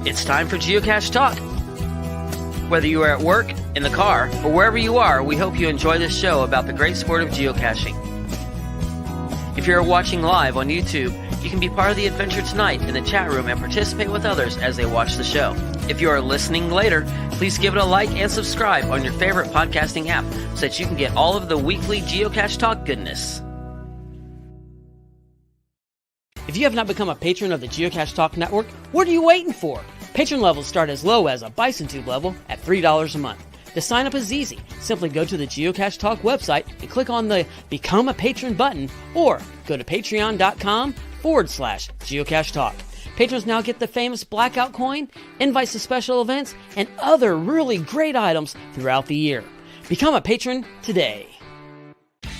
It's time for Geocache Talk. Whether you are at work, in the car, or wherever you are, we hope you enjoy this show about the great sport of geocaching. If you're watching live on YouTube, you can be part of the adventure tonight in the chat room and participate with others as they watch the show. If you are listening later, please give it a like and subscribe on your favorite podcasting app so that you can get all of the weekly Geocache Talk goodness. If you have not become a patron of the Geocache Talk Network, what are you waiting for? Patron levels start as low as a Bison Tube level at $3 a month. The sign up is easy. Simply go to the Geocache Talk website and click on the Become a Patron button, or go to patreon.com/Geocache Talk. Patrons now get the famous Blackout coin, invites to special events, and other really great items throughout the year. Become a patron today.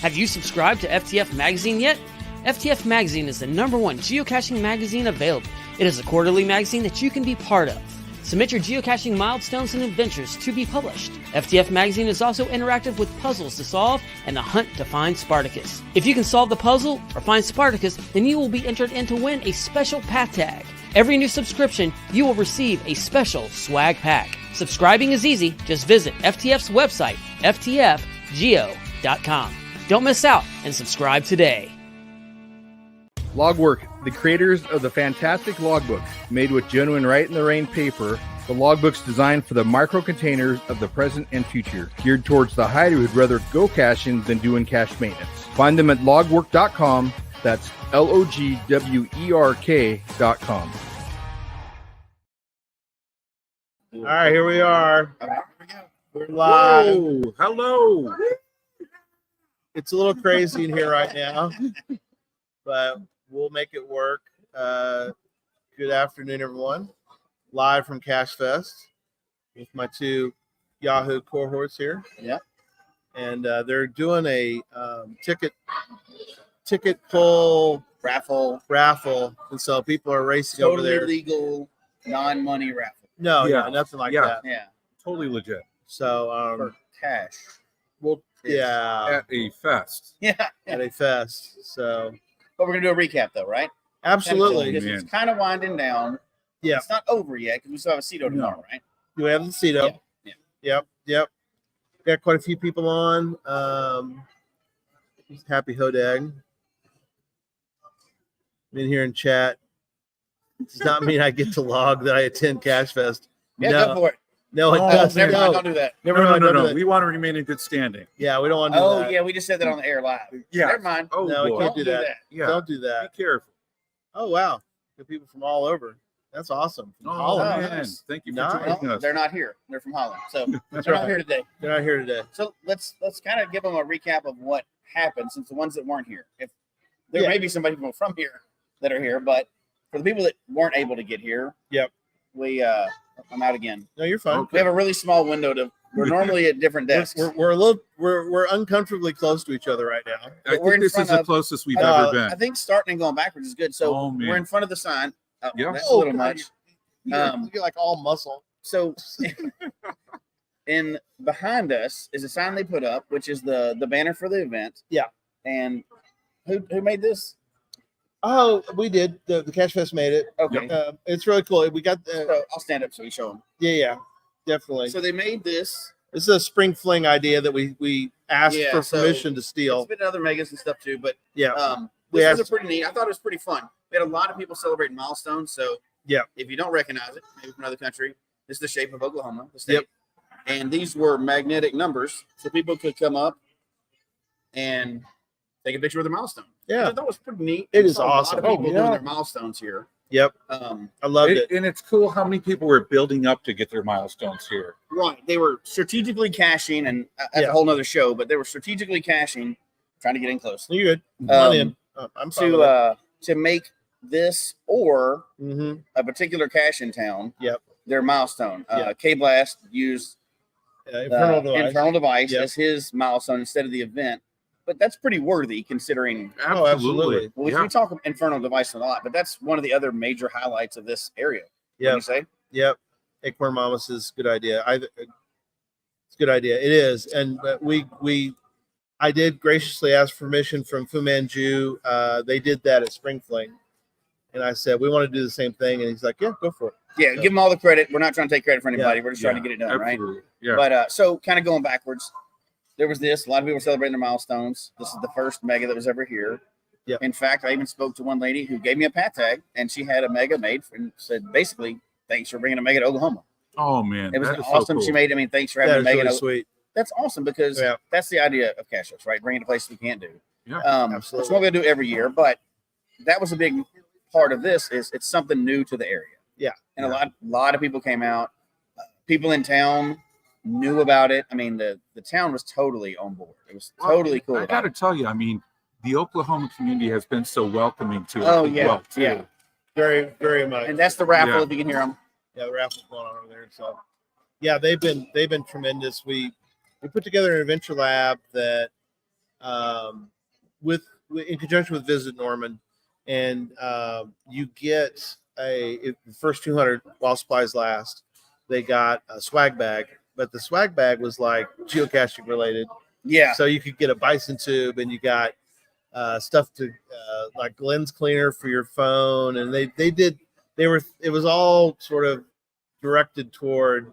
Have you subscribed to FTF Magazine yet? FTF Magazine is the #1 geocaching magazine available. It is a quarterly magazine that you can be part of. Submit your geocaching milestones and adventures to be published. FTF Magazine is also interactive with puzzles to solve and the hunt to find Spartacus. If you can solve the puzzle or find Spartacus, then you will be entered in to win a special path tag. Every new subscription, you will receive a special swag pack. Subscribing is easy. Just visit FTF's website, ftfgeo.com. Don't miss out and subscribe today. Logwork, the creators of the fantastic logbooks made with genuine write-in-the-rain paper. The logbooks designed for the micro-containers of the present and future, geared towards the hider who'd rather go caching than doing cache maintenance. Find them at logwork.com. That's LOGWERK.com. All right, here we are. We're live. Whoa, hello. It's a little crazy in here right now, but we'll make it work. Good afternoon, everyone. Live from CacheFest with my two Yahoo cohorts here. Yep. And they're doing a ticket pull raffle, and so people are racing over there. Totally legal, non-money raffle. No, Yeah. nothing like Yeah. that. Yeah, Totally legit. So, for cash. well, yeah, At a fest. Yeah, at a fest. So, but we're gonna do a recap though, right? absolutely. Because it's kind of winding down. Yeah. It's not over yet because we still have a CETO tomorrow, right? Do we have the CETO? Yeah. Yep. Got quite a few people on. Happy Hodag. Been here in chat. Does not mean I get to log that I attend CacheFest. Yeah, no, go for it. no, it Oh, doesn't. Never mind, No. don't do that. Never mind, don't do that. We want to remain in good standing. Yeah, we don't want to do Oh that. yeah, we just said that on the air live. Yeah. Never mind. Oh, No, we boy. can't Don't do that. Yeah. Don't do that. Be careful. Oh wow, good people from all over. That's awesome. From Oh, Holland. man. nice. Thank you for Nice. joining Well, us. they're not here. They're from Holland, so That's they're not right. here today. They're not here today. So let's kind of give them a recap of what happened since the ones that weren't here. If there Yeah. may be some people from here that are here, but for the people that weren't able to get here, Yep. we I'm out again. No, you're fine. Okay. We have a really small window to. We're normally at different desks. We're uncomfortably close to each other right now. I we're in think this front is the of- closest we've Uh, ever been. I think starting and going backwards is good. So Oh, man. we're in front of the sign. Yeah. That's a little God, much. You're like all muscle. So in behind us is a sign they put up, which is the banner for the event. Yeah. And who made this? Oh, we did. The CacheFest made it. Okay. It's really cool. We got So I'll stand up so we show them. yeah, definitely. So they made this. This is a spring fling idea that we asked Yeah, for so permission to It's steal. been other megas and stuff too, but Yeah. this We was a asked- pretty neat. I thought it was pretty fun. We had a lot of people celebrating milestones. So Yeah. if you don't recognize it, maybe from another country, this is the shape of Oklahoma, the state. Yep. And these were magnetic numbers, so people could come up and take a picture of their milestone. Yeah. That was pretty neat. It We is saw awesome. A lot of people Oh, yeah. doing their milestones here. Yep. Um, I loved it. And it's cool how many people were building up to get their milestones here. right. They were strategically caching, and that's Yeah. a whole nother show, but they were strategically caching, trying to get in close. You're good. Come on Um, in. I'm fine with to make this or it. Mhm. a particular cache in town Yep. their milestone. Yeah. K-Blast used Infernal device. Infernal Device Yep. as his milestone instead of the event. But that's pretty worthy considering Oh, absolutely. we talk Infernal Device a lot, but that's one of the other major highlights of this area. Yep. What do you say? Yep. Acorn Mamas is a good idea. It's a good idea. It is. And I did graciously ask permission from Fu Manchu. They did that at Spring Fling. And I said, we want to do the same thing. And he's like, yeah, go for it. Yeah, So- give them all the credit. We're not trying to take credit for anybody. Yeah. We're just trying to get it done, Absolutely. right? Yeah. But so kind of going backwards, there was this. A lot of people were celebrating their milestones. This is the first mega that was ever here. Yep. In fact, I even spoke to one lady who gave me a pat tag, and she had a mega made and said, basically, thanks for bringing a mega to Oklahoma. Oh man, It was that is awesome. So cool. She made. I mean, thanks for That having a is mega. really sweet. That's awesome because Yeah. that's the idea of CacheFest, right? Bringing to places we can't do. Yeah, absolutely. It's what we do every year, but that was a big part of this. Is it's something new to the area. Yeah. And a lot of people came out. People in town knew about it. I mean, the town was totally on board. It was totally cool. I got to tell you, I mean, the Oklahoma community has been so welcoming to us. Oh, as yeah, well, too. yeah. Very, very much. And that's the raffle. Yeah. If you can hear them. Yeah, the raffle's going on over there. So yeah, they've been tremendous. We put together an adventure lab that in conjunction with Visit Norman, and you get the first 200 while supplies last. They got a swag bag, but the swag bag was like geocaching related. Yeah. So you could get a bison tube, and you got stuff to like lens cleaner for your phone, and it was all sort of directed toward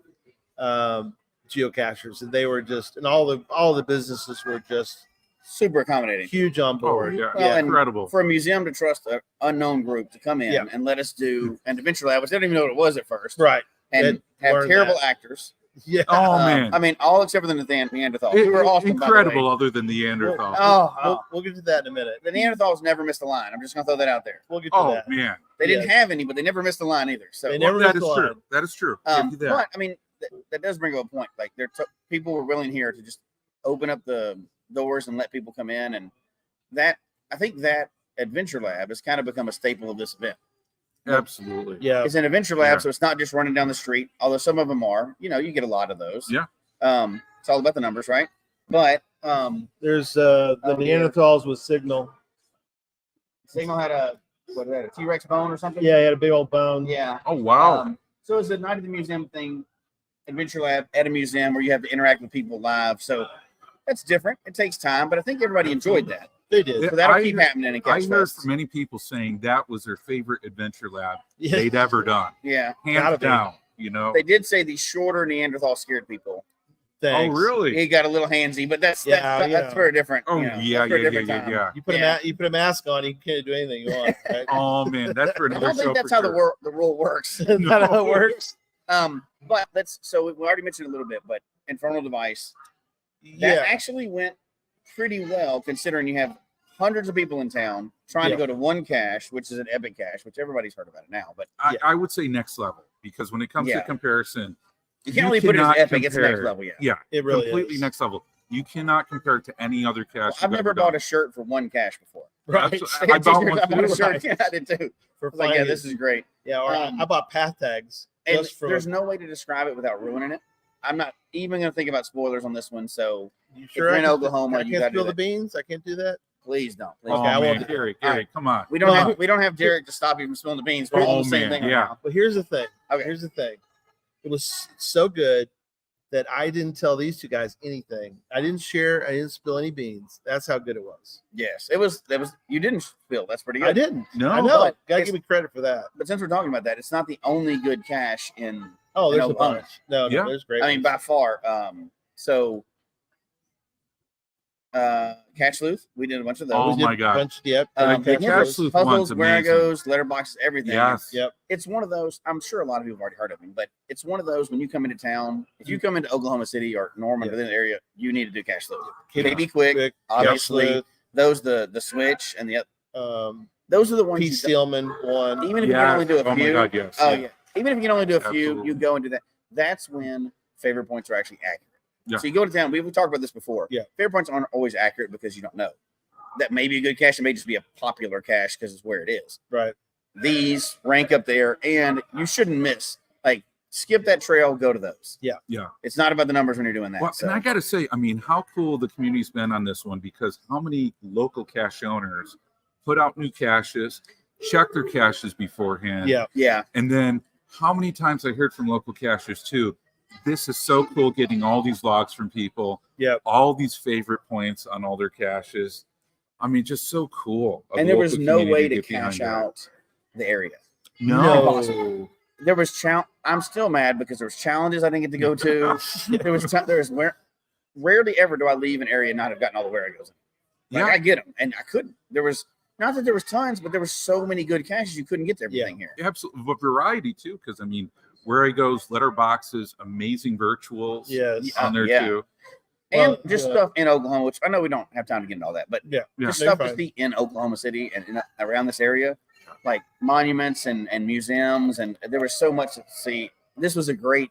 geocachers, and they were just, and all the businesses were just Super accommodating. huge on Oh, board. yeah. Well, and Incredible. for a museum to trust an unknown group to come in Yeah. and let us do an adventure lab, which they didn't even know what it was at first, Right. and They have learned terrible that. actors. Yeah. Oh man, I mean, all except for the Neanderthals, who were awesome. incredible. By Other than the Neanderthal. We'll get to that in a minute. the way. The Neanderthals never missed a line. I'm just gonna throw that out there. We'll get to Oh that. man, They didn't Yes. have any, but they never missed a line either. So, They never that missed is a true. line. That is true. Give you that. but I mean, that does bring up a point. Like, people were willing here to just open up the doors and let people come in, and that I think that adventure lab has kind of become a staple of this event. Absolutely. Yeah. It's an adventure lab, Yeah. so it's not just running down the street. Although some of them are, you get a lot of those. Yeah. It's all about the numbers, right? But There's the Oh, Neanderthals with Signal. Signal had a T-Rex bone or something. Yeah, he had a big old bone. Yeah. Oh wow. So it's a night at the museum thing, adventure lab at a museum where you have to interact with people live. So that's different. It takes time, but I think everybody enjoyed that. They did. So that'll I keep heard- happening in I heard CacheFest. from many people saying that was their favorite adventure lab Yeah. they'd ever done, Yeah. Gotta hands be. down. You know. They did say the shorter Neanderthal scared people. Oh Thanks. really? He got a little handsy, but that's Yeah, that's very different. Oh that's yeah, for a yeah, different yeah, time. yeah. You put a mask on, you can't do anything you want. Right? Oh man, that's for I another don't show. think that's for how sure. the rule works. Isn't that how it works? But so we already mentioned a little bit, but Infernal Device that Yeah. actually went pretty well considering you have hundreds of people in town trying Yeah. to go to one cache, which is an epic cache, which everybody's heard about it now. But I would say next level because when it comes Yeah. to comparison, you can't only put it as cannot epic; it's the next compare- level. Yeah. Yeah, It really completely is. next level. You cannot compare it to any other cache. Well, I've never bought a shirt for one cache before. Right. I bought one I bought a too. shirt. Yeah, I did too. For I was like, yeah, finding- this is great. Yeah, or I bought path tags And just for there's no way to describe it without ruining it. I'm not even going to think about spoilers on this one, so you you're in I can- Oklahoma, I you can't gotta do spill the that. beans. I can't do that. please don't. Please Oh Okay, I don't. won't man, do Gary, All Gary, come on. We don't have Derek to stop you from spilling the beans. We're all Oh, the same man, thing right yeah. now. But here's the thing. Okay. Here's the thing. It was so good that I didn't tell these two guys anything. I didn't share. I didn't spill any beans. That's how good it was. Yes, it was. You didn't spill. That's pretty good. I didn't. No, I know. but Gotta it's- give me credit for that. But since we're talking about that, it's not the only good cache in. Oh, there's a Oklahoma. bunch. No, Yeah. there's great. I mean, by far. So, Cache Sleuth, we did a bunch of those. Oh We did my God. Bunch, yep. Um, The Cache Cache Sleuth. Sleuth puzzles, one's amazing. Waragos, letterboxes, everything. Yes. Yep. It's one of those. I'm sure a lot of people have already heard of them, but it's one of those when you come into town. If you come into Oklahoma City or Norman, Yeah. within the area, you need to do Cache Sleuth. Yeah. KB Quick, Quick, obviously. Cache Those the switch and the Sleuth, those are the ones. Pete you Steelman one. even if you can only do a Oh few. my God, yes. Oh yeah. Even if you can only do a few, Absolutely. you go and do that. That's when favorite points are actually accurate. Yeah. So you go to town. We've talked about this before. Yeah. Favorite points aren't always accurate because you don't know. That may be a good cache. It may just be a popular cache because it's where it is. Right. These rank up there, and you shouldn't miss. Like, skip that trail, go to those. Yeah. Yeah. It's not about the numbers when you're doing that. Well, so. and I got to say, I mean, how cool the community's been on this one because how many local cache owners put out new caches, check their caches beforehand, Yeah. yeah. and then how many times I heard from local cachers too. This is so cool getting all these logs from people. Yep. All these favorite points on all their caches. I mean, just so cool. of And there was local no community way to get behind cash that. out the area. No. There was I'm still mad because there was challenges I didn't get to go to. Rarely ever do I leave an area and not have gotten all the Waragos. Like, I get them, and I couldn't. There was not that there was tons, but there were so many good caches you couldn't get to everything here. Absolutely, but variety too, because I mean, Waragos, letterboxes, amazing virtuals, on there too. And just stuff in Oklahoma, which I know we don't have time to get into all that, but just stuff to see in Oklahoma City and around this area, like monuments and museums, and there was so much to see. This was a great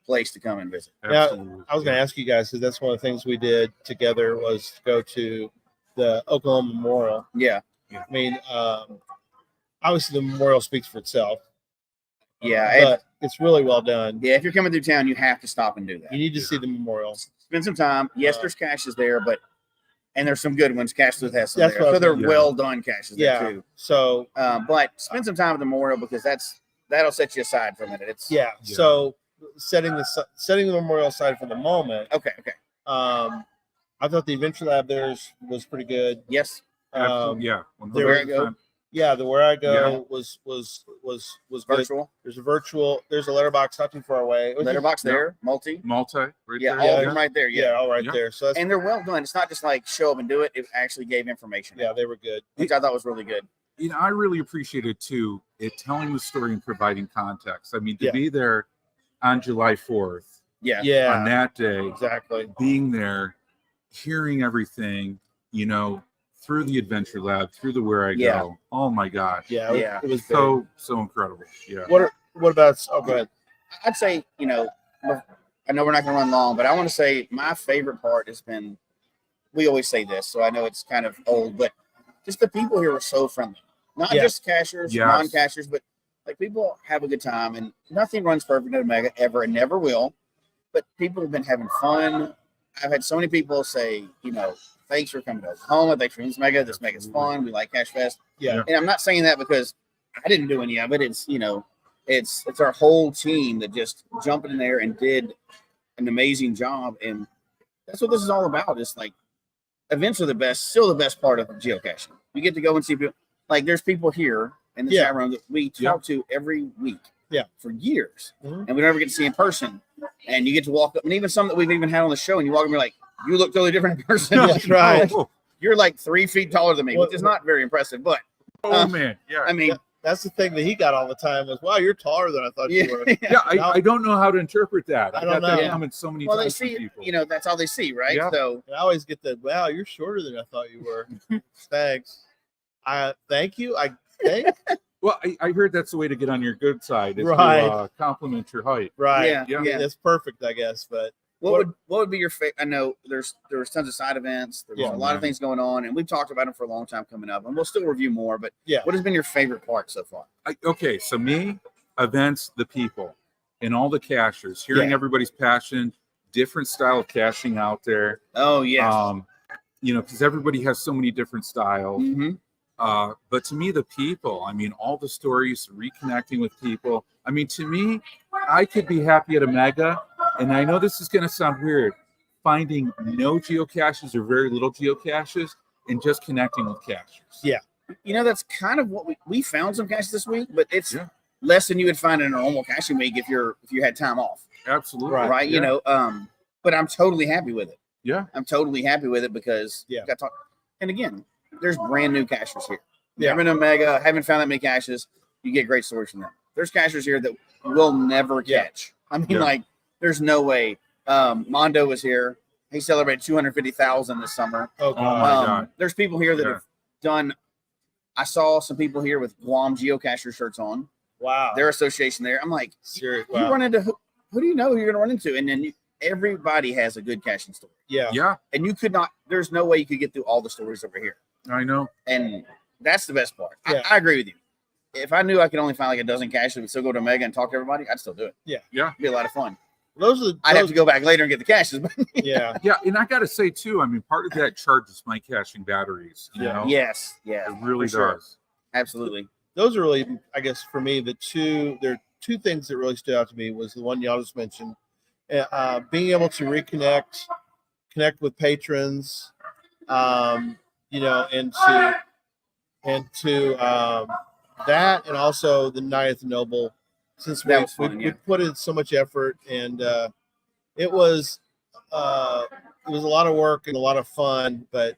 place to come and visit. Absolutely. I was going to ask you guys, because that's one of the things we did together was to go to the Oklahoma Memorial. Yeah. I mean, obviously the memorial speaks for itself. Yeah, but it's really well done. Yeah, if you're coming through town, you have to stop and do that. You need to see the memorial. Spend some time. Yes, there's caches there, and there's some good ones. Cache Sleuth has some there. So they're well done caches there too. So, but spend some time at the memorial because that'll set you aside for a minute. So setting the memorial aside for the moment. Okay. I thought the Adventure Lab theirs was pretty good. Yes. The Where I Go was virtual. Good. There's a letterbox not too far away. Letterbox there, multi right all there. of them right there. All right there. So and they're well done. It's not just like show up and do it. It actually gave information. Yeah, they were good, which I thought was really good. You know, I really appreciated too it telling the story and providing context. I mean, to be there on July 4th, on that day, exactly, being there, hearing everything, you know, through the Adventure Lab, through the Where I Go. Oh my gosh. It was so incredible. Yeah. What about? Oh, go ahead. I'd say, you know, I know we're not going to run long, but I want to say my favorite part has been. We always say this, so I know it's kind of old, but just the people here were so friendly. Not just cashers, non-cashers, but like people have a good time, and nothing runs perfect at Omega ever, and never will. But people have been having fun. I've had so many people say, you know, thanks for coming to Oklahoma. Thanks for this Mega. This Mega's fun. We like CacheFest. Yeah. And I'm not saying that because I didn't do any of it. It's, you know, it's our whole team that just jumped in there and did an amazing job. And that's what this is all about. It's like events are still the best part of geocaching. You get to go and see people. Like there's people here in the chat room that we talk to every week. For years. And we never get to see in person. And you get to walk up, and even some that we've even had on the show, and you walk up and you're like, you look totally different in person. That's right. You're like 3 feet taller than me, which is not very impressive, but man. Yeah. I mean, that's the thing that he got all the time was, wow, you're taller than I thought you were. I don't know how to interpret that. I don't know. That comment so many times. They see it, you know, that's all they see, right? Yeah. So I always get that, wow, you're shorter than I thought you were. Thanks. Thank you. I think. Well, I heard that's the way to get on your good side, is to compliment your height. Right. Yeah. That's perfect, I guess. But what would be your favorite? I know there was tons of side events. There's a lot of things going on, and we've talked about them for a long time coming up, and we'll still review more. But what has been your favorite part so far? So me, events, the people, and all the cachers, hearing everybody's passion, different style of caching out there. Oh yeah. You know, because everybody has so many different styles. But to me, the people, I mean, all the stories, reconnecting with people. I mean, to me, I could be happy at a Mega, and I know this is going to sound weird, finding no geocaches or very little geocaches and just connecting with cachers. Yeah. You know, that's kind of what we found some caches this week, but it's less than you would find in a normal caching week if you had time off. Absolutely. Right. You know, but I'm totally happy with it. Yeah. I'm totally happy with it because and again, there's brand new cachers here. Having a Mega, haven't found that many caches, you get great stories from them. There's cachers here that we'll never catch. I mean, like, there's no way. Mondo was here. He celebrated 250,000 this summer. Oh my God. There's people here that have done. I saw some people here with Guam geocacher shirts on. Wow. Their association there. I'm like, serious. You run into who do you know who you're going to run into? And then everybody has a good caching story. Yeah. And you could not. There's no way you could get through all the stories over here. I know. And that's the best part. I agree with you. If I knew I could only find like a dozen caches and still go to Mega and talk to everybody, I'd still do it. Yeah. It'd be a lot of fun. I'd have to go back later and get the caches. But yeah. And I got to say too, I mean, part of that charges my caching batteries. You know? Yes. Yeah. It really does. Absolutely. Those are really, I guess, for me, there are two things that really stood out to me was the one y'all just mentioned, being able to connect with patrons, you know, and to that and also the 9th Noble, since That was fun, we yeah. put in so much effort, and it was a lot of work and a lot of fun, but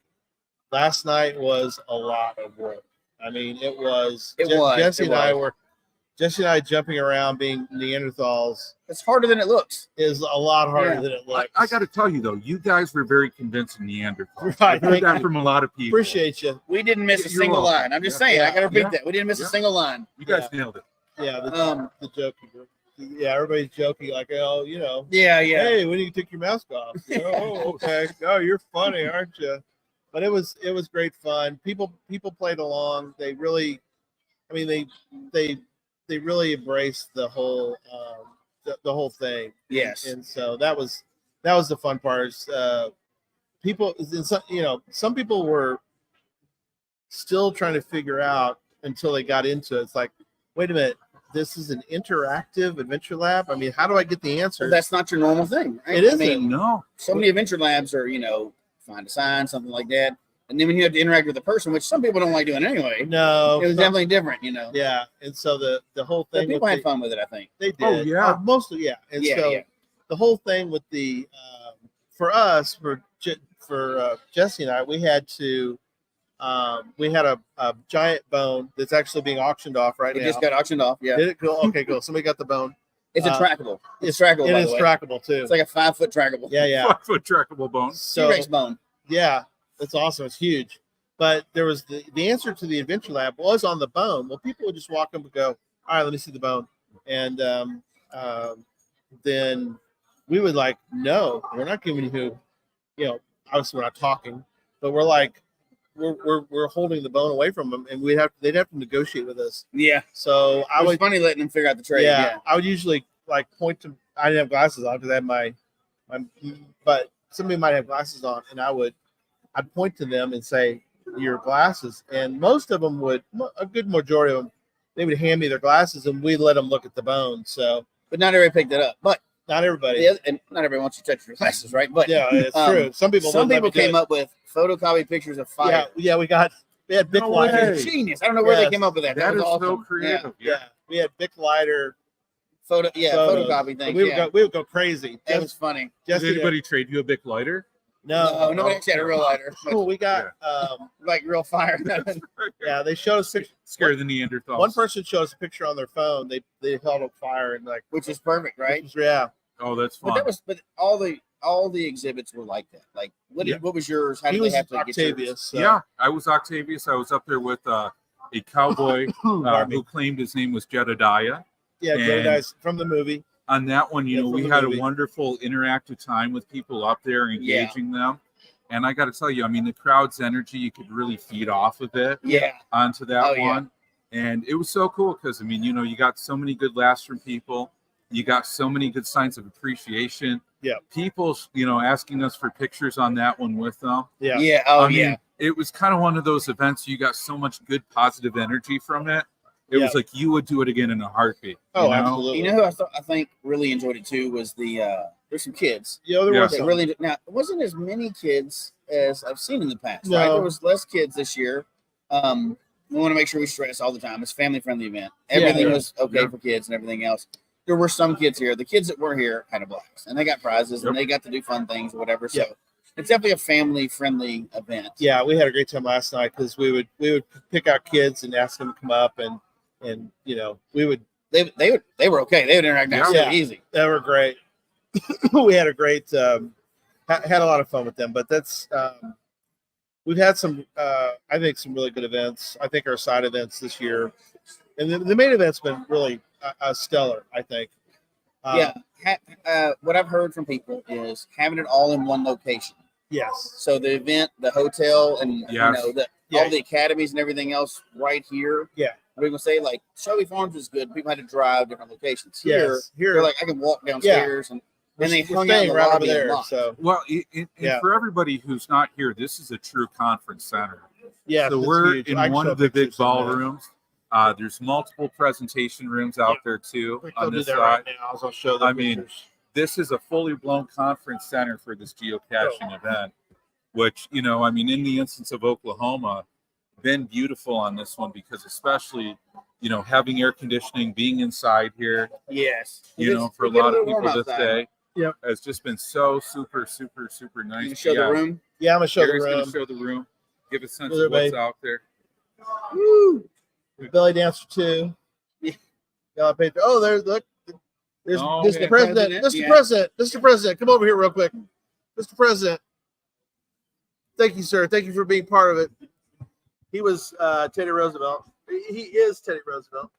last night was a lot of work. I mean, it was. Jesse and I jumping around being Neanderthals It's harder than it looks. is a lot harder Yeah. than it looks. I got to tell you though, you guys were very convincing Neanderthals. Right, I've heard thank that you. from a lot of people. Appreciate you. We didn't miss a You're single welcome. line. I'm just Yeah. saying. I got to repeat Yeah. that. We didn't miss a Yeah. single line. You guys Yeah. nailed it. Yeah, Um, the joking. Yeah, everybody's joking like, oh, you know, Yeah, yeah. hey, when do you take your mask off? Oh, okay. Oh, you're funny, aren't you? But it was great fun. People played along. They really, I mean, they really embraced the whole the whole thing. Yes. And so that was the fun part. People, some people were still trying to figure out until they got into it. It's like, wait a minute, this is an interactive adventure lab. I mean, how do I get the answer? Well, that's not your normal thing. Right? It isn't. I mean, No. so many adventure labs are, find a sign, something like that. And then when you have to interact with the person, which some people don't like doing anyway, No, it was some- definitely different, yeah. And so the whole But thing, people had fun with it, I think. they did. Oh, yeah. Mostly, yeah. And Yeah, so yeah. the whole thing with the for us, for Jesse and I, we had to we had a giant bone that's actually being auctioned off right It now. just got auctioned off. Yeah. Did it go? Okay, cool. Somebody got the bone. It's a trackable. It's trackable, It by is the way. trackable too. It's like a 5-foot trackable. Yeah, yeah. 5-foot trackable bone. So T-Rex bone. yeah, it's awesome. It's huge. But there was the answer to the adventure lab was on the bone. Well, people would just walk up and go, all right, let me see the bone. And then we would like, no, we're not giving you, obviously we're not talking, but we're like, we're holding the bone away from them, and they'd have to negotiate with us. Yeah. So It was funny letting them figure out the trade. Yeah. I would usually like point to. I didn't have glasses on because I had my, but somebody might have glasses on, and I'd point to them and say, your glasses, and most of them a good majority of them, they would hand me their glasses, and we'd let them look at the bone. So, But not everybody picked it up. But not everybody. and not everybody wants you to touch your glasses, right? But Yeah, it's true. Some people came up with photocopy pictures of fire. Yeah, we had Bic No lighter. way. Genius. I don't know where they Yes. came up with that. That was is awesome. so creative. Yeah, we had Bic lighter. Photos. Photocopy And things. we would go crazy. That was funny. Did Jesse, anybody trade you a Bic lighter? no, Nobody actually had a real lighter. But Cool. We got like real fire. yeah. They showed us Scare the Neanderthals. one person showed us a picture on their phone. They held up fire and like, Which is perfect, right? Yeah. Oh, that's But fun. but all the exhibits were like that. Like what was yours? How He did was they have to get Octavius. yours? So. Yeah, I was Octavius. I was up there with a cowboy who claimed his name was Jedediah. Yeah, And- Jedediah's from the movie. On that one, Yeah, we from the had movie. a wonderful interactive time with people up there, engaging them. And I got to tell you, I mean, the crowd's energy, you could really feed off of it Yeah. onto that Oh, yeah. one. And it was so cool because, I mean, you got so many good laughs from people. You got so many good signs of appreciation. Yeah. People, asking us for pictures on that one with them. Yeah. Yeah. Oh I mean, yeah. it was kind of one of those events you got so much good positive energy from it. It was like you would do it again in a heartbeat. Oh, you know? absolutely. You know who I think really enjoyed it too was there's some kids. Yeah, there Yeah. was That some. really now it wasn't as many kids as I've seen in the past. No. Right? There was less kids this year. We want to make sure we stress all the time. It's a family friendly event. Everything Yeah. was okay Yeah. for kids and everything else. There were some kids here. The kids that were here had a blast, and they got prizes Yep. and they got to do fun things or whatever. So Yeah. it's definitely a family friendly event. Yeah, we had a great time last night because we would pick out kids and ask them to come up and we would. They were okay. They would interact now Yeah. so easy. They were great. We had a great had a lot of fun with them. But that's we've had some I think some really good events. I think our side events this year, and the main event's been really stellar. I think. What I've heard from people is having it all in one location. Yes. So the event, the hotel, and Yes. all the academies and everything else right here. Yeah. We're gonna say like Shelby Farms was good. People had to drive different locations. Here, Yes. Here. they're like I can walk downstairs and they we're hung out in staying the right over lobby and there. lunch. So Well, Yeah. for everybody who's not here, this is a true conference center. yeah. So it's we're huge. in I can one show of the big pictures of that. ballrooms. There's multiple presentation rooms out there too I'll on do this that side. right now. I'll show the I mean, pictures. This is a fully blown conference center for this geocaching event, which, in the instance of Oklahoma, been beautiful on this one because especially, you know, having air conditioning, being inside here, Yes. you know, for a lot of people this day, has just been so super nice. You can show the room. Yeah, I'm gonna show Gary's the going room. to show the room, give a sense Go there, of what's babe. out there. Woo! Belly dancer 2. Yeah, oh, there's look. There's Oh, Mr. man. President. Mr. President. Mr. President, come over here real quick. Mr. President. Thank you, sir. Thank you for being part of it. He was Teddy Roosevelt. He is Teddy Roosevelt.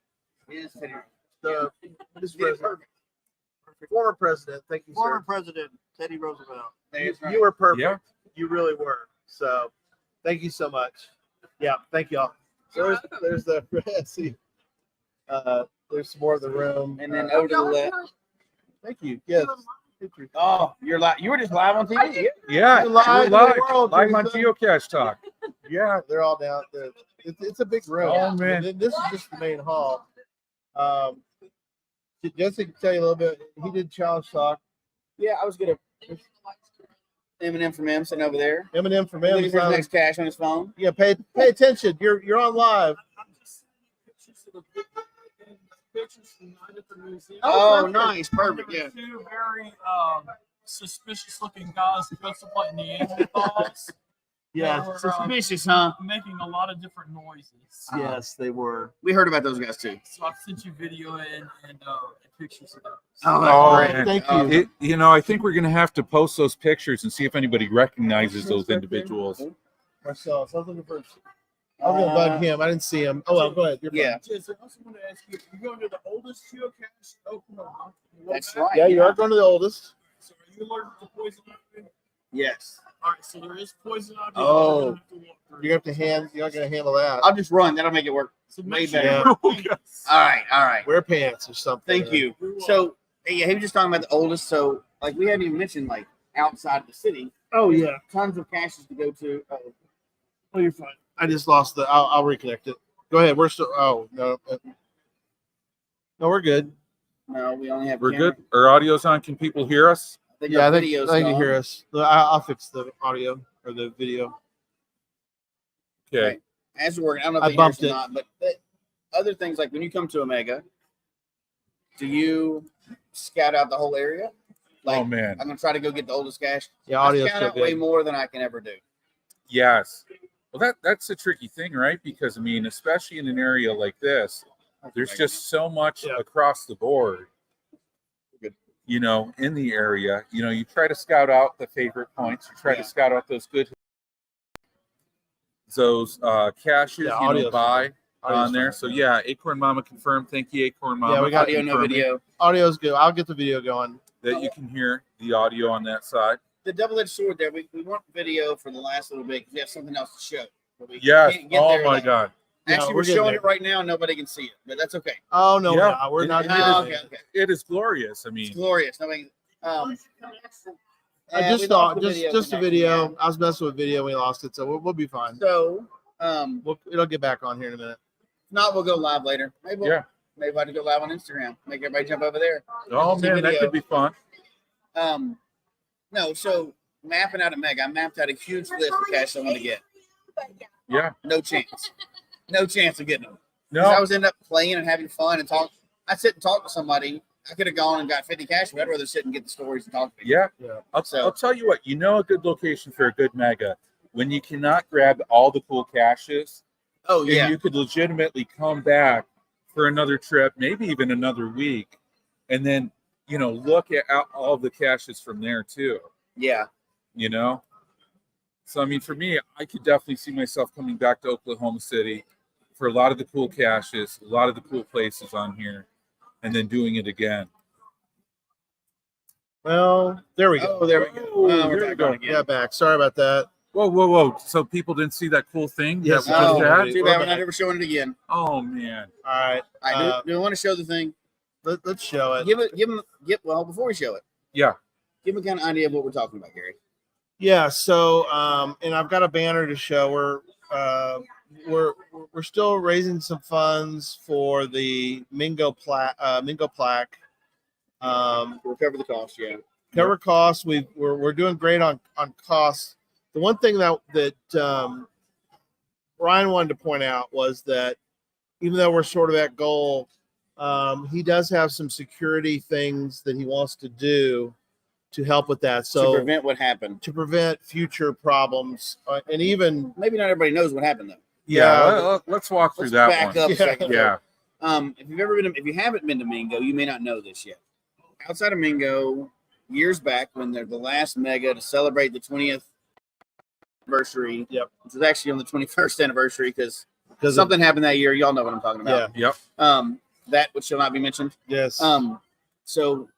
He is Teddy. The Mr. President. Former president. Thank you, Former sir. President Teddy Roosevelt. You were perfect. Yeah. You really were. So, thank you so much. Yeah, thank y'all. So there's the see. There's some more of the room. And then over to the left. Thank you. Yes. Oh, you're live. You were just live on TV. Yeah, You're live we're in the live, world, live on Jason. Geocache Talk. Yeah, they're all down there. It's a big room. Oh, man. And this is just the main hall. Jesse can tell you a little bit. He did challenge talk. Yeah, I was gonna. Eminem from M sitting over there. Eminem from Looking for his M. next cache on his phone. Yeah, pay attention. You're on live. Oh, nice, perfect. Yeah. Two very suspicious-looking guys dressed up like Neanderthals. Yeah. They were, Suspicious, huh? making a lot of different noises. Yes, they were. We heard about those guys too. So I've sent you video and pictures of those. Oh, great. man. Thank you. You know, I think we're going to have to post those pictures and see if anybody recognizes those individuals. Marcel, I was looking for. I was gonna bug him. I didn't see him. Oh well, go ahead. You're fine. Yeah, Jason, I also want to ask you, you're going to the oldest geocache in Oklahoma. that's right. Yeah, you are going to the oldest. So are you allergic to poison ivy? Yes. All right, so there is poison ivy. Oh. You're not gonna handle that. I'll just run. That'll make it work. So Way make sure better. Yeah. All right. All right. Wear pants or something. Thank you. So, yeah, he was just talking about the oldest. So, like, we haven't even mentioned, like, outside the city. Oh yeah. Tons of caches to go to. Oh, you're fine. I just lost the. I'll reconnect it. Go ahead. We're still. Oh no. No, we're good. No, we only have. We're camera. good. Our audio's on. Can people hear us? Yeah, I think video's they can gone. hear us. I'll fix the audio or the video. Okay. Right. As we're working, I don't know if I they hear us bumped or it. not, but other things like when you come to Omega, do you scout out the whole area? Like, Oh, man. I'm gonna try to go get the oldest cache. Yeah, I audio's scout still out way good. more than I can ever do. Yes. Well, that's a tricky thing, right? Because, I mean, especially in an area like this, there's just so much Yeah. across the board, Good. you know, in the area. You know, you try to scout out the favorite points. You try Yeah. to scout out those good, those caches, Yeah, you know, audio's buy Audio's on there. fine. So, yeah, Acorn Mama confirmed. Thank you, Acorn Mama. Yeah, we got for Audio, no confirming video. Audio's good. I'll get the video going. that you can hear the audio on that side. The double-edged sword there. We want video for the last little bit because we have something else to show. But we Yes. can't get Oh, there my yet. God. Yeah, Actually, we're we're getting showing there. it right now. Nobody can see it, but that's okay. Oh no, Yeah. we're not. Oh, doing okay, it. okay. It is glorious. I It's mean, glorious. Nobody. I and just we thought lost the just a connection, video. yeah. I was messing with video. We lost it, so we'll be fine. So, It'll get back on here in a minute. not we'll go live later. Maybe Yeah. maybe I'll go live on Instagram. Make everybody jump over there. oh, It's a man, that video. could be fun. No, so mapping out a Mega, I mapped out a huge list of caches I want to get. Yeah. No chance. No chance of getting them. 'Cause I No. was end up playing and having fun and talk. I'd sit and talk to somebody. I could have gone and got 50 cash, but I'd rather sit and get the stories and talk to people. Yeah. Yeah. I'll tell you what, you know, a good location for a good mega when you cannot grab all the cool caches. Oh, And yeah. you could legitimately come back for another trip, maybe even another week, and then, you know, look at all the caches from there too, Yeah. you know? So, I mean, for me, I could definitely see myself coming back to Oklahoma City for a lot of the cool caches, a lot of the cool places on here, and then doing it again. Well, there we go. Oh, there we go. Oh, We're there we back go. on again. Yeah, back. Sorry about that. Whoa. So people didn't see that cool thing Yes, that we just Oh, had? too We're bad we're back. not ever showing it again. Oh, man. All right. All right, do we want to show the thing? Let's show it. Well, before we show it, Yeah. give them kind of idea of what we're talking about, Gary. Yeah. So, and I've got a banner to show. We're still raising some funds for the Mingo plaque. Recover the cost, yeah. Cover costs. We're doing great on costs. The one thing that Ryan wanted to point out was that even though we're sort of at goal, he does have some security things that he wants to do to help with that. So to prevent what happened. to prevent future problems, and even Maybe not everybody knows what happened though. Let's walk through Let's that back one. up a second. Yeah. If you haven't been to Mingo, you may not know this yet. Outside of Mingo, years back when they're the last mega to celebrate the 20th anniversary, Yep. which was actually on the 21st anniversary because something happened that year. Y'all know what I'm talking about. Yep. That which shall not be mentioned. yes, So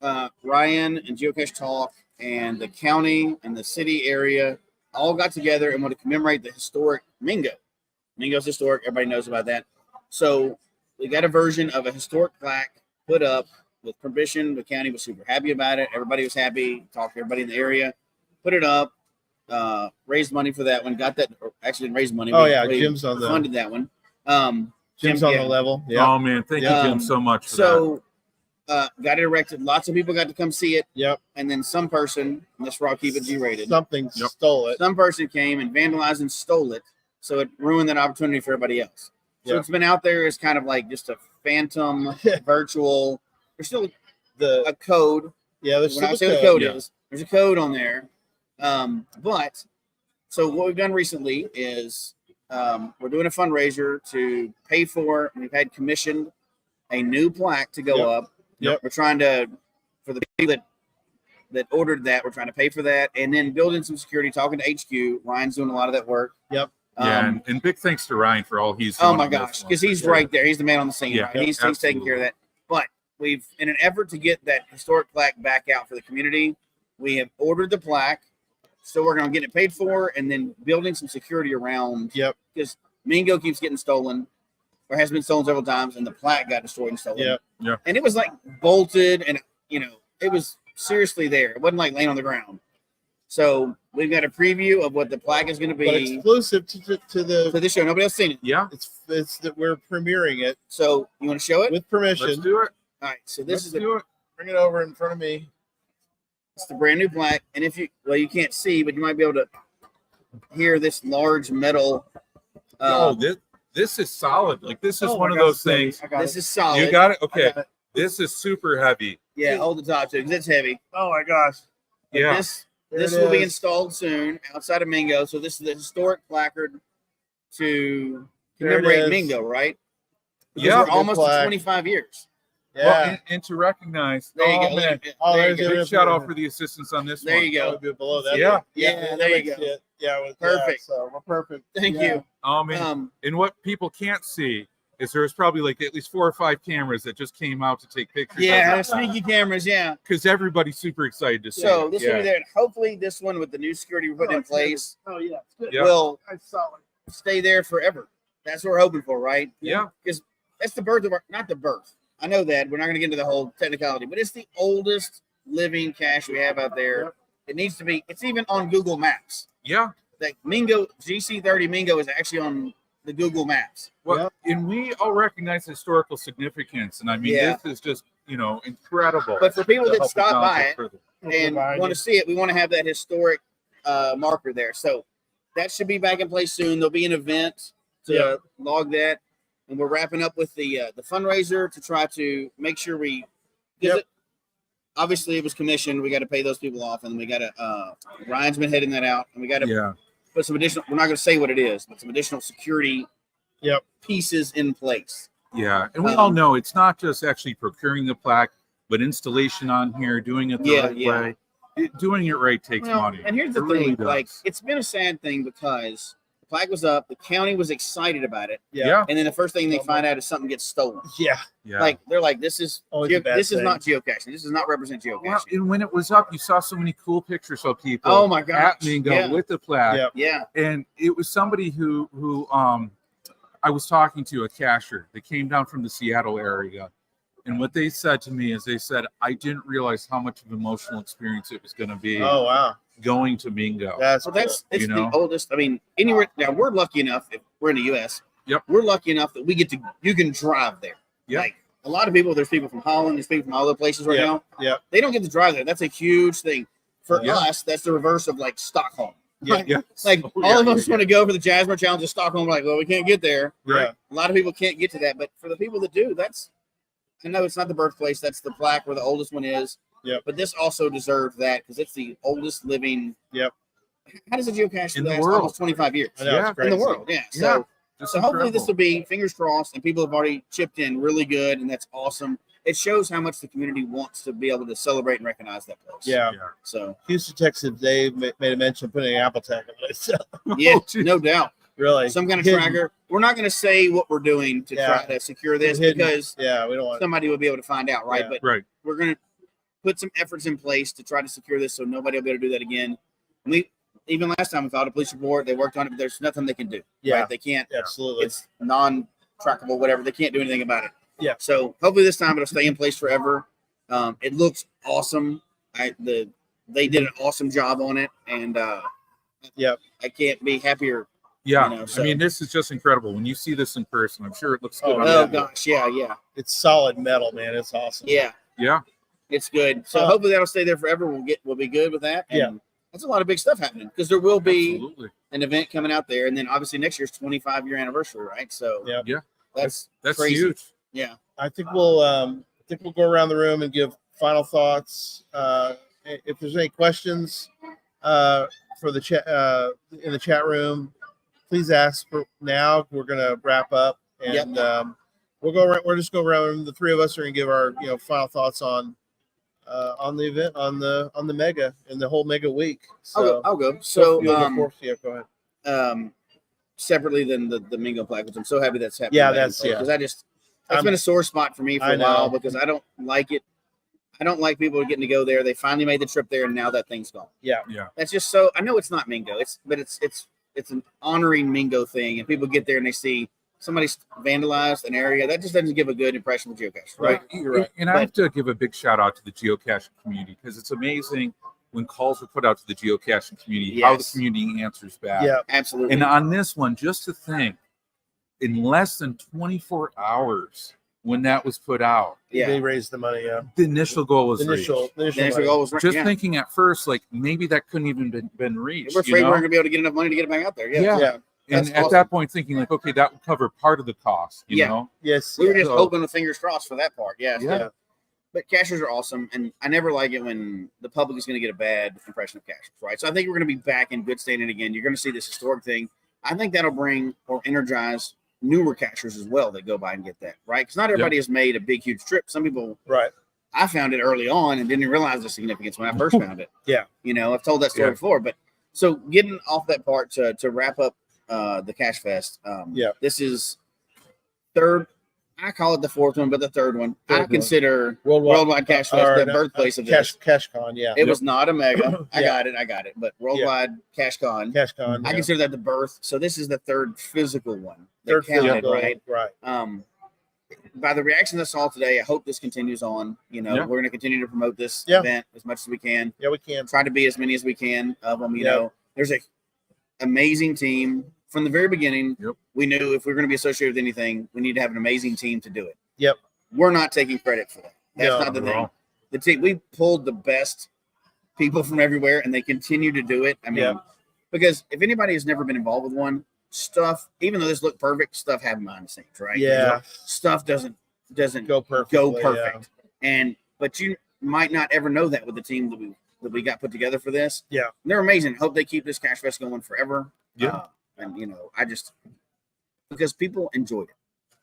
Ryan and Geocache Talk and the county and the city area all got together and want to commemorate the historic Mingo. Mingo's historic. Everybody knows about that. So we got a version of a historic plaque put up with permission. The county was super happy about it. Everybody was happy. Talked to everybody in the area. Put it up. Raised money for that one. Got that. Actually, didn't raise money. Jim's on the funded that one. Jim's on the level. Yeah, Oh man, thank you, Jim, so much for that. So got it erected. Lots of people got to come see it. yep. And then some person, and this I'll keep it G-rated. Something Yep. stole it. Some person came and vandalized and stole it, so it ruined that opportunity for everybody else. So Yeah. it's been out there as kind of like just a phantom virtual. There's still a code. Yeah, there's When I still say a the code Yeah. is, there's a code on there. But so what we've done recently is we're doing a fundraiser to pay for. We've had commissioned a new plaque to go Yep. up. Yep. We're trying to, for the people that ordered that, we're trying to pay for that, and then building some security. Talking to HQ, Ryan's doing a lot of that work. Yep. And big thanks to Ryan for all he's doing. Oh my on this gosh, one, because for he's sure. right there. He's the man on the scene. Yeah, Right? He's taking care of that. But we've, in an effort to get that historic plaque back out for the community, we have ordered the plaque. Still working on getting it paid for, and then building some security around. Yep. Because Mingo keeps getting stolen, or has been stolen several times, and the plaque got destroyed and stolen. Yep. Yeah. And it was like bolted, and it was seriously there. It wasn't like laying on the ground. So we've got a preview of what the plaque is going to But be exclusive to for the. this show. Nobody else seen it. Yeah, It's that we're premiering it So you want to show it? with permission. let's do it. All right. So Let's this is do it. Bring it over in front of me. it's the brand new plaque, and if you you can't see, but you might be able to hear this large metal. This is solid. Like this is Oh one my of gosh, those things. I got This it. is solid. You got it. I Okay, got it. this is super heavy. Yeah, hold the top too, because it's heavy. Oh my gosh. But Yeah. This There this it will be is. installed soon outside of Mingo. So this is the historic placard to There it commemorate is. Mingo, right? Because Yeah. we're almost Good at plaque. 25 years. Yeah. Well, and to recognize. There you oh, go. man. Oh, There you there's go. Big shout out for the assistance on this There one. you That go. would be below that. Yeah. Yeah, that there you makes go. it- Yeah. Perfect. So we're perfect. Thank Yeah. you. Oh man. And what people can't see is there's probably like at least 4 or 5 cameras that just came out to take pictures. Yeah, sneaky cameras. Yeah. Because everybody's super excited to see So it. this yeah. will be there. And hopefully, this one with the new security we're putting in it's good. place Oh yeah. It's good. Yeah. will That's solid. stay there forever. That's what we're hoping for, right? Yeah. Because that's the birth of our, not the birth. I know that we're not going to get into the whole technicality, but it's the oldest living cache we have out there. Yep. It needs to be. It's even on Google Maps. Yeah. That Mingo GC30 Mingo is actually on the Google Maps. Well, and we all recognize historical significance, and I mean, Yeah. this is just incredible. But for people to that help stop acknowledge by it it further. and want to see it, we want to have that historic marker there. So that should be back in place soon. There'll be an event to log that, and we're wrapping up with the fundraiser to try to make sure we. Obviously, it was commissioned. We got to pay those people off, and we got to. Ryan's been heading that out, and we got to put some additional. We're not going to say what it is, but some additional security. Pieces in place. Yeah, and we all know it's not just actually procuring the plaque, but installation on here, doing it the right way. Doing it right takes money. And here's the It thing: really does. like, it's been a sad thing because the plaque was up, the county was excited about it, Yeah. and then the first thing they find out is something gets stolen. Yeah. Yeah. Like they're like, this is Always a bad this is thing. not geocaching. This does not represent geocaching. Well, and when it was up, you saw so many cool pictures of people. Oh my gosh. At Mingo Yeah. with the plaque. Yep. Yeah. And it was somebody who I was talking to, a cacher that came down from the Seattle area. And what they said to me is they said, I didn't realize how much of an emotional experience it was going to be Oh wow. going to Mingo. That's So that's it's You know? the oldest. I mean, anywhere now we're lucky enough if we're in the US. Yep. We're lucky enough that we get to you can drive there. Yep. Like a lot of people, there's people from Holland, there's people from all other places right Yep. now. Yep. They don't get to drive there. That's a huge thing. For Yep. us, that's the reverse of like Stockholm. Yeah. Like Oh, all of yeah, us yeah. want to go for the Jasmine Challenge in Stockholm. We're like, well, we can't get there. Yeah. A lot of people can't get to that, but for the people that do, I know it's not the birthplace. That's the plaque where the oldest one is. Yep. But this also deserves that because it's the oldest living. Yep. How does a geocache In the last world. almost 25 years? I know, Yeah. it's crazy. In the world, yeah. Yeah. So hopefully this will be, fingers crossed, and people have already chipped in really good, and that's awesome. It shows how much the community wants to be able to celebrate and recognize that place. Yeah. So Houston, Texas, Dave made a mention of putting an Apple tag on it. So, yeah, geez. no doubt. really. Some kind of Hidden. tracker. We're not going to say what we're doing to Yeah. try to secure this Hidden. because Yeah, we don't want somebody will be able to find out, right? Yeah. But Right. we're going to put some efforts in place to try to secure this so nobody will be able to do that again. Even last time we filed a police report, they worked on it, but there's nothing they can do. Yeah. Right? They can't. absolutely. It's non-trackable, whatever. They can't do anything about it. Yeah. So hopefully this time it'll stay in place forever. It looks awesome. They did an awesome job on it, and Yep. I can't be happier. Yeah. You know, so- I mean, this is just incredible. When you see this in person, I'm sure it looks good. Oh, on Oh video. gosh, yeah. It's solid metal, man. It's awesome. Yeah, Yeah. it's good. So Oh. hopefully that'll stay there forever. We'll be good with that. And Yeah. that's a lot of big stuff happening because there will be Absolutely. an event coming out there, and then obviously next year's 25-year anniversary, right? So Yeah. Yeah. that's Crazy. huge. Yeah. I think we'll go around the room and give final thoughts. If there's any questions for the chat in the chat room, please ask for now. We're gonna wrap up, and we'll go around. We'll just go around. The three of us are gonna give our final thoughts on the event, on the mega and the whole mega week. So I'll go. So go ahead. Separately than the Mingo plaque, which I'm so happy that's happening. Yeah, that's because that's I'm- been a sore spot for me for I a while know. because I don't like it. I don't like people getting to go there. They finally made the trip there, and now that thing's gone. Yeah. That's just so. I know it's not Mingo. It's an honoring Mingo thing, and people get there and they see somebody's vandalized an area. That just doesn't give a good impression of geocache, right? You're right. And I have to give a big shout out to the geocaching community because it's amazing when calls are put out to the geocaching community, how the Yes. community answers back. Yeah. Absolutely. And on this one, just to think, in less than 24 hours when that was put out, yeah. They raised the money. Yeah. the initial goal was The initial The initial money. goal was right. just Yeah. thinking at first, like maybe that couldn't even been reached. We're afraid you know? we're going to be able to get enough money to get it back out there. Yeah. Yeah. And That's at awesome. that point, thinking like, okay, that would cover part of the cost. You Yeah. know? Yes. We were just So- hoping the fingers crossed for that part. Yeah. Yeah. But cachers are awesome, and I never like it when the public is going to get a bad impression of cachers, right? So I think we're going to be back in good standing again. You're going to see this historic thing. I think that'll bring or energize newer cachers as well that go by and get that, right? Because not everybody has made a big, huge trip. Some people, Right. I found it early on and didn't realize the significance when I first found it. Yeah. You know, I've told that story Yeah. before, but so getting off that part to wrap up the CacheFest. Yeah. This is third. I call it the fourth one, but the third one. Third I one. consider Worldwide, Worldwide CacheFest the birthplace of this. CacheCon, yeah. It was not a mega. I Yeah. got it. But Worldwide CacheCon, CacheCon. I Yeah. consider that the birth. So this is the third physical one. that Third counted, physical, right? right. By the reaction I saw today, I hope this continues on. You know, Yeah. we're going to continue to promote this Yeah. event as much as we can. Yeah, we can. Try to be as many as we can of them. You Yeah. know, there's a amazing team from the very beginning. Yep. We knew if we were going to be associated with anything, we need to have an amazing team to do it. Yep. We're not taking credit for that. That's No, not the not at thing. all. The team, we pulled the best people from everywhere, and they continue to do it. I mean, Yeah. because if anybody has never been involved with one, stuff, even though this looked perfect, stuff happened behind the scenes, right? Yeah. Stuff doesn't Go perfect. go perfect. But you might not ever know that with the team that we got put together for this. Yeah. And they're amazing. Hope they keep this CacheFest going forever. Yeah. And you know, because people enjoyed it.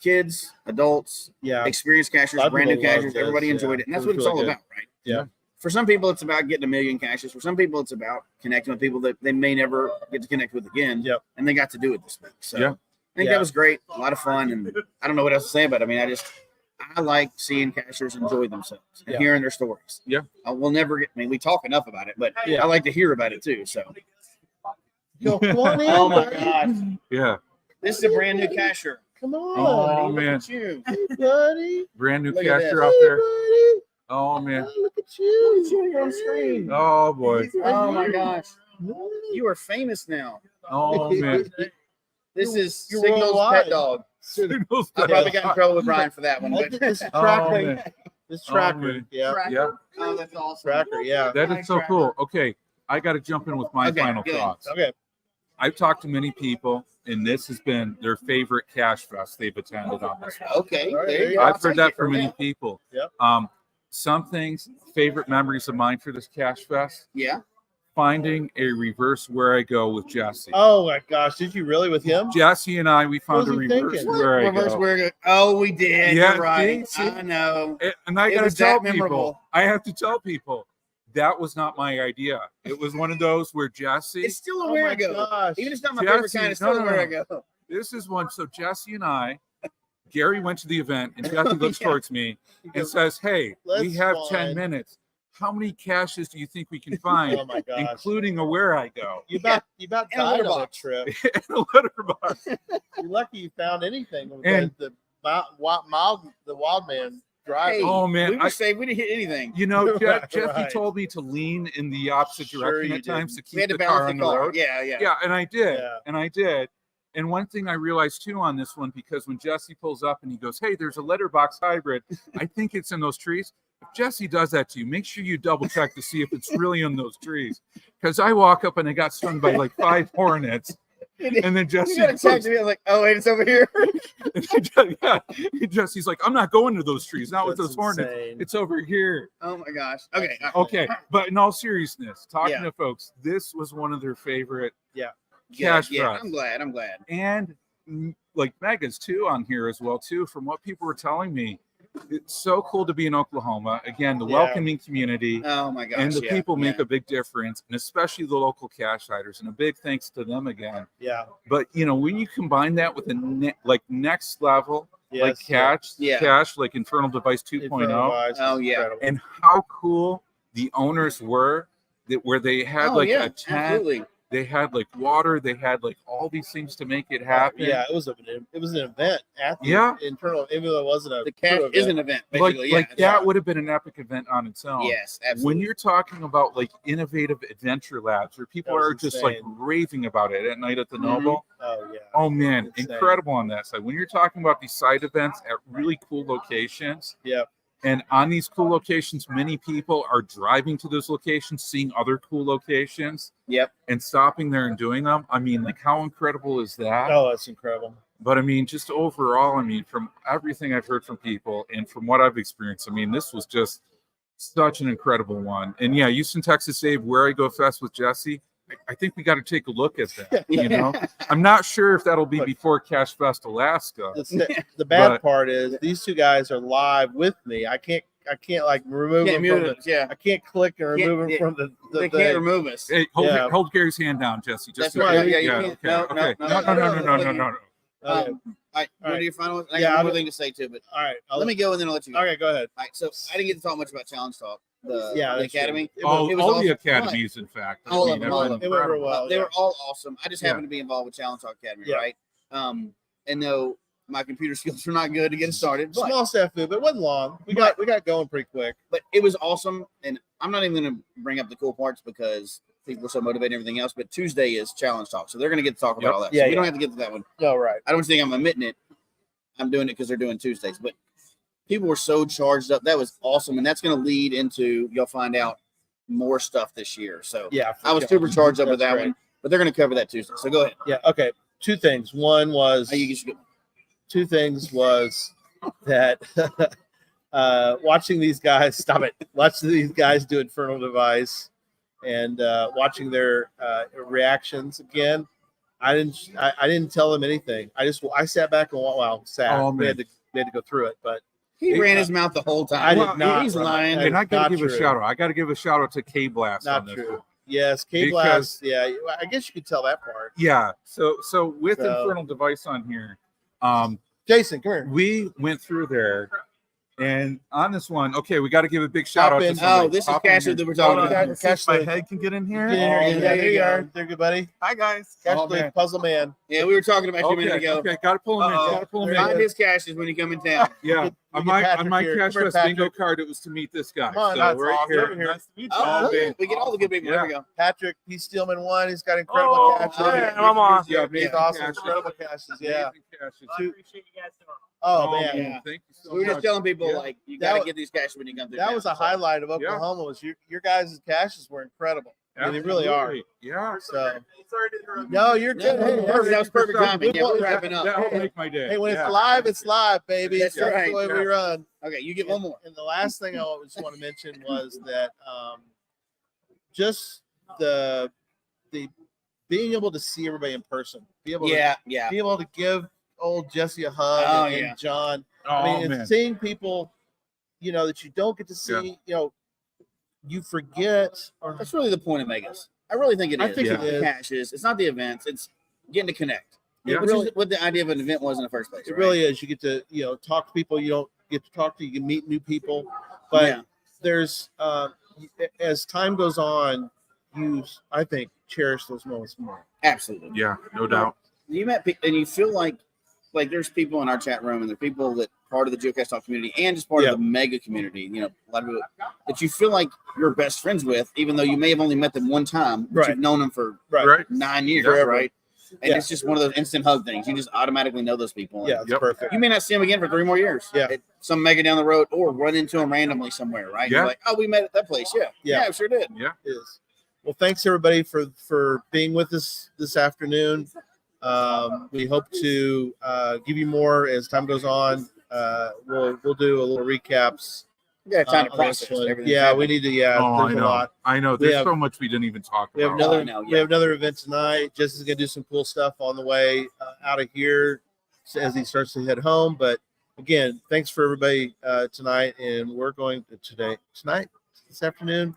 Kids, adults, Yeah. experienced A lot cachers, of brand new people loved cachers, this, everybody yeah. enjoyed it. And that's It what was it's all really good. about, right? Yeah. For some people, it's about getting 1 million caches. For some people, it's about connecting with people that they may never get to connect with again. Yep. And they got to do it this week. So Yeah. I think Yeah. that was great. A lot of fun. And I don't know what else to say about it. I mean, I like seeing cachers enjoy themselves and Yeah. hearing their stories. Yeah. We'll never get, I mean, we talk enough about it, but Yeah. I like to hear about it too. So, Yo, come on in, oh my buddy. God. Yeah. This is a brand new cacher. Come Oh, on, man. Look at you. buddy. Brand new Look at cashier this. out there. Buddy. Oh man. Oh, look at you. You're on screen. Oh boy. Oh my gosh. You are famous now. Oh man. This is You're Signal's worldwide. pet dog. Signals I probably got in trouble with Brian for that one, I but think this is Oh, tracker. man. This Oh, tracker. man. Yeah. Tracker. Yeah. Oh, that's awesome. Tracker. Yeah. That is so cool. Okay. I got to jump in with my final good. thoughts. Okay. I've talked to many people, and this has been their favorite CacheFest they've attended on this one. Okay. All right, There you go. I've I'll heard take that it. from many Yeah. people. Yep. Some things, favorite memories of mine for this CacheFest, Yeah. finding a reverse Where I Go with Jesse. Oh my gosh, did you really with him? Jesse and I, we found a was he reverse thinking? Where I Reverse Go. where I go. Oh, we did. Yeah, You're right. see? I know. And I It got to was tell that memorable. people, I have to tell people, that was not my idea. It was one of those where Jesse, It's still a Oh where my I go. gosh. Even if it's not my favorite Jesse, kind, it's no, still no, where I no. go. this is one. So Jesse and I, Gary went to the event, and Jesse looks Yeah. towards me He and goes, says, hey, we "Let's have find- 10 minutes. How many caches do you think we can find, Oh my gosh. including a Where I Go? You about And a died litter on that box. trip. And a letterbox. You're lucky you found anything. And- the wild man driving. Hey, Oh, man, we were I- safe. We didn't hit anything. You know, Right, Jesse right. told me to lean in the opposite Sure direction you at times to We had keep to the car balance on the the car. road. Yeah, yeah. Yeah, and I did. Yeah. And I did. And one thing I realized too on this one, because when Jesse pulls up and he goes, hey, there's a letterbox hybrid, I think it's in those trees. If Jesse does that to you, make sure you double check to see if it's really in those trees. Because I walk up and I got stung by like 5 hornets. And then Jesse You got to text me. I was like, oh, wait, it's over here. Jesse's like, I'm not going to those trees, not with That's those hornets. insane. It's over here. Oh, my gosh. Okay. Okay. But in all seriousness, talking Yeah. to folks, this was one of their favorite Yeah, Cache yeah. Fest. I'm glad. And like Mega's too on here as well too. From what people were telling me, it's so cool to be in Oklahoma. Again, the Yeah. welcoming community Oh, my gosh. and the yeah, people make yeah. a big difference, and especially the local cache hiders. And a big thanks to them again. Yeah. But you know, when you combine that with a like next level, like Yes. cache, like Infernal Device 2.0, Oh, yeah. Incredible. and how cool the owners were, that where they had Oh, like yeah, a tent. absolutely. They had like water. They had like all these things to make it happen. Yeah, it was an event at the Yeah. internal. Even though it wasn't a The true cache event. is an event, like basically. like yeah. that would have been an epic event on its own. Yes, absolutely. When you're talking about like innovative adventure labs where people That was are just like insane. raving about it at night at the Mhm. Noble. Oh yeah. Oh man, Insane. incredible on that side. When you're talking about these side events at really cool locations, Yep. and on these cool locations, many people are driving to those locations, seeing other cool locations, Yep. and stopping there and doing them. I mean, like how incredible is that? Oh, that's incredible. But I mean, just overall, I mean, from everything I've heard from people and from what I've experienced, I mean, this was just such an incredible one. And yeah, Houston, Texas, Dave, Where I Go Fest with Jesse. I think we got to take a look at that. You know, I'm not sure if that'll be Look. before Cache Fest Alaska. The bad But- part is these two guys are live with me. I can't like remove Can't them mute from it. Yeah. I can't click and remove them yeah. from the They thing. can't remove us. Hey, Yeah. hold Gary's hand down, Jesse. Just That's right. okay. Yeah, you can't- okay. no, okay. no, No, no, no, no, no, no, no. Okay. All right, All right. do your final one? I Yeah, got I'll one more do- thing to say too, but All right. let me go and then I'll let you go. Okay, go ahead. All right, so I didn't get to talk much about Challenge Talk, the That's academy. true. All, it was all the awesome. academies, in fact. All of I mean, them, they're all of them. It went real incredible. well. They yeah. were all awesome. I just Yeah. happened to be involved with Challenge Talk Academy, Yeah. right? And no, my computer skills were not good to get it started, but, Small snafu, but it wasn't long. We got going pretty quick. but it was awesome. And I'm not even going to bring up the cool parts because people are so motivated and everything else. But Tuesday is Challenge Talk, so they're going to get to talk Yep. about all that. Yeah, so we yeah. don't have to get to that one. No, right. I don't think I'm admitting it. I'm doing it because they're doing Tuesdays, but people were so charged up. That was awesome, and that's going to lead into you'll find out more stuff this year. So Yeah. I was super charged up with That's that great. one, but they're going to cover that Tuesday. So go ahead. Yeah. Okay. Two things. One was Oh, you should go. two things was that watching these guys watching these guys do Infernal Device and watching their reactions again. I didn't tell them anything. I sat back and Oh, we man. had to go through it, but He ran his mouth the whole time. I did Well, not. He's run lying. my- And I got not to give a true. shout out. I got to give a shout out to K Blast on Not this true. one. Yes, K Blast. Yeah, I guess you could tell that part. Yeah. So with So- Infernal Device on here, Jason, come here. we went through there, and on this one, okay, we got to give a big shout Hop out in. to somebody. Oh, this is Hop in Cache here. that we're talking Oh, about. okay. Cache My League. head can get in here. Get in here, Oh, get in there there you you go. are. There, good buddy. Hi guys. Cache Oh, League, man. Puzzle Man. Yeah, we were talking about you a minute Okay, ago. okay, got to pull him in. Got to pull him There in. you Find his caches when you come in town. Yeah, Get- on get my Patrick here. Cache Come here, Fest bingo Patrick. card, it was to meet this guy. Come on, so that's right awesome. here. Over here. Nice to meet you. Oh, man. we get all the good people. There we go. Patrick, he's Steelman one. He's got incredible Oh, caches. man, I'm on. Yeah, He's amazing awesome. caches. Incredible caches. Yeah. Amazing caches. I appreciate you guys so much. Oh, man. yeah. Thank you so We were just much. telling people Yeah. like you That got to was- get these caches when you come through. That town. was a So, highlight of Oklahoma. Was your guys' caches were incredible. I mean, they really are. Absolutely. Yeah. So, no, you're good. Yeah, Hey, perfect. That was perfect timing. Yeah, Well, we're wrapping up. That'll make my day. Hey, when Yeah. it's live, baby. That's That's right. the way we run. Okay, you get one more. And the last thing I just want to mention was that just the being able to see everybody in person, be able Yeah. to give old Jesse a hug Oh, and yeah. John. Oh, I mean, man. it's seeing people, that you don't get to see, you forget. Or That's really the point of Vegas. I really think it is. I think it is. Cache is. It's not the events. It's getting to connect. Yeah. Which is what the idea of an event was in the first place. it right? really is. You get to talk to people you don't get to talk to. You can meet new people, but Yeah. there's as time goes on, I think cherish those moments more. Absolutely. Yeah, no doubt. You met people, and you feel like there's people in our chat room, and there are people that part of the Geocache Talk community and just part Yeah. of the mega community. A lot of people that you feel like you're best friends with, even though you may have only met them one time, but Right. you've known them for Right. 9 years, Forever. right? And Yeah. it's just one of those instant hug things. You just automatically know those people. Yeah, it's Yep. perfect. You may not see them again for 3 more years. Yeah. At some mega down the road, or run into them randomly somewhere, right? Yeah. You're like, oh, we met at that place. Yeah. Yeah. Yeah, sure did. Yeah. Is. Well, thanks everybody for being with us this afternoon. We hope to give you more as time goes on. We'll do a little recaps. You got time to on process this one. everything. Yeah, we need to. Yeah, Oh, I there's a know. lot. I know. We There's have- so much we didn't even talk We have about. another. I know, We yeah. have another event tonight. Jesse's gonna do some cool stuff on the way out of here as he starts to head home. But again, thanks for everybody tonight, and we're going tonight, this afternoon.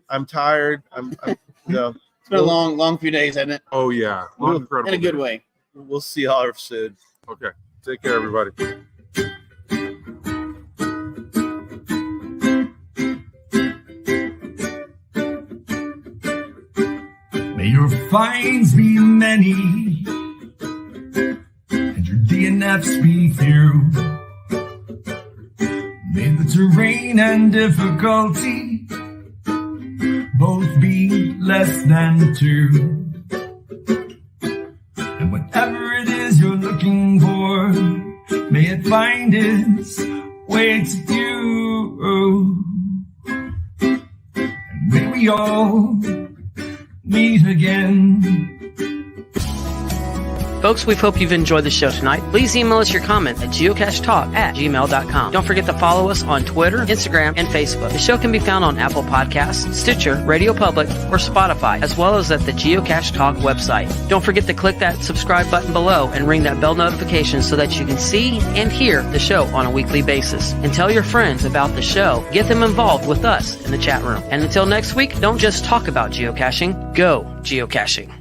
I'm tired. I'm It's been a long few days, hasn't it? Oh yeah, Ooh, incredible. In a good way. We'll see y'all soon. Okay, take care, everybody. May your finds be many and your DNFs be few. May the terrain and difficulty both be less than 2. And whatever it is you're looking for, may it find its way to you. And may we all meet again. Folks, we hope you've enjoyed the show tonight. Please email us your comments at geocachetalk@gmail.com. Don't forget to follow us on Twitter, Instagram, and Facebook. The show can be found on Apple Podcasts, Stitcher, Radio Public, or Spotify, as well as at the Geocache Talk website. Don't forget to click that subscribe button below and ring that bell notification so that you can see and hear the show on a weekly basis. And tell your friends about the show. Get them involved with us in the chat room. And until next week, don't just talk about geocaching, go geocaching.